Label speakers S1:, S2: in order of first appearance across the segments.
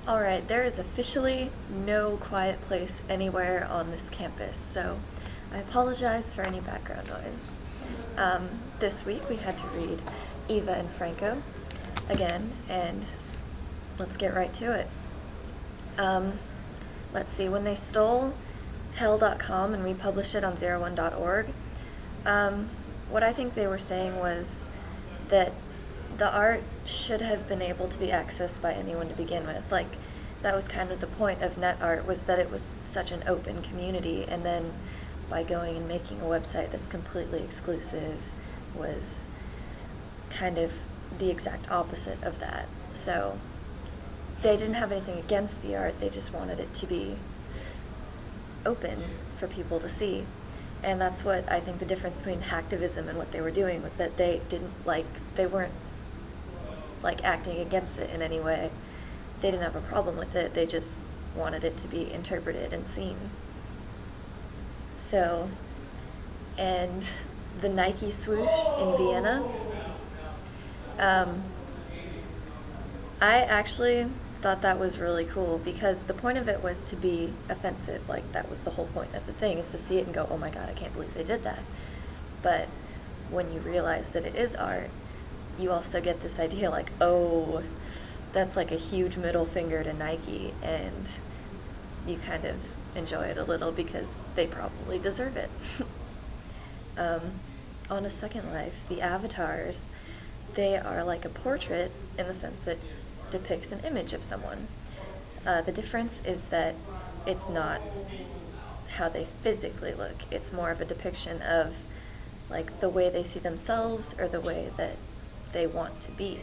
S1: Alright, there is officially no quiet place anywhere on this campus, so I apologize for any background noise. This week we had to read Eva and Franco again, and let's get right to it. Let's see, when they stole hell.com and republished it on 01.org, what I think they were saying was that the art should have been able to be accessed by anyone to begin with. Like, that was kind of the point of net art, was that it was such an open community, and then by going and making a website that's completely exclusive was kind of the exact opposite of that. So they didn't have anything against the art, they just wanted it to be open for people to see. And that's what I think the difference between hacktivism and what they were doing was, that they weren't acting against it in any way. They didn't have a problem with it, they just wanted it to be interpreted and seen. So, and the Nike swoosh in Vienna, I actually thought that was really cool, because the point of it was to be offensive. Like, that was the whole point of the thing, is to see it and go, oh my god, I can't believe they did that. But when you realize that it is art, you also get this idea like, oh, that's like a huge middle finger to Nike, and you kind of enjoy it a little because they probably deserve it. On a second life, the avatars, they are like a portrait in the sense that depicts an image of someone. The difference is that it's not how they physically look, it's more of a depiction of like the way they see themselves or the way that they want to be.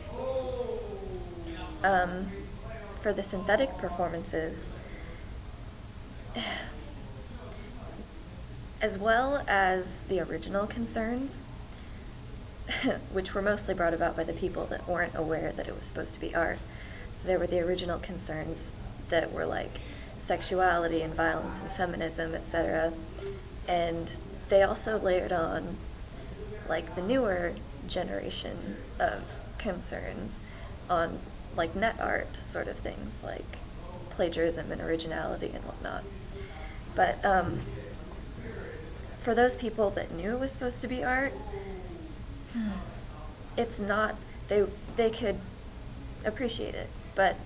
S1: For the synthetic performances, as well as the original concerns, which were mostly brought about by the people that weren't aware that it was supposed to be art. So there were the original concerns that were like sexuality and violence and feminism, etc. And they also layered on like the newer generation of concerns on like net art sort of things, like plagiarism and originality and whatnot. But for those people that knew it was supposed to be art, it's not, they could appreciate it. But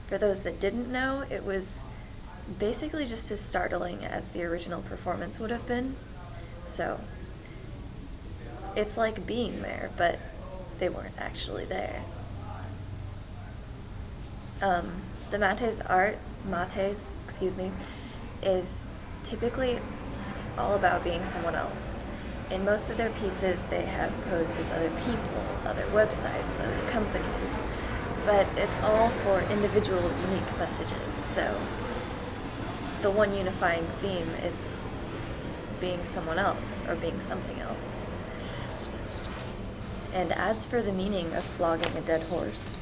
S1: for those that didn't know, it was basically just as startling as the original performance would have been. So it's like being there, but they weren't actually there. The Mate's art, is typically all about being someone else. In most of their pieces, they have posed as other people, other websites, other companies, but it's all for individual, unique messages. So the one unifying theme is being someone else or being something else. And as for the meaning of flogging a dead horse,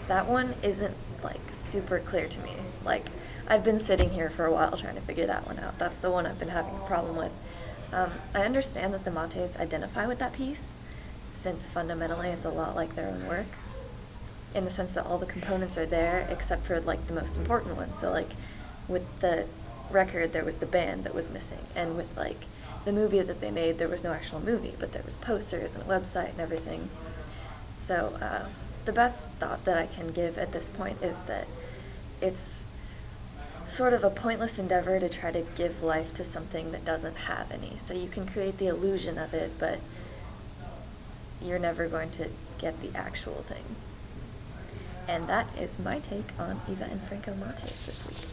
S1: that one isn't like super clear to me. Like, I've been sitting here for a while trying to figure that one out. That's the one I've been having a problem with. I understand that the Mates identify with that piece, since fundamentally it's a lot like their own work, in the sense that all the components are there except for like the most important ones. So like with the record, there was the band that was missing, and with like the movie that they made, there was no actual movie, but there was posters and a website and everything. So the best thought that I can give at this point is that it's sort of a pointless endeavor to try to give life to something that doesn't have any. So you can create the illusion of it, but you're never going to get the actual thing. And that is my take on Eva and Franco Mates this week.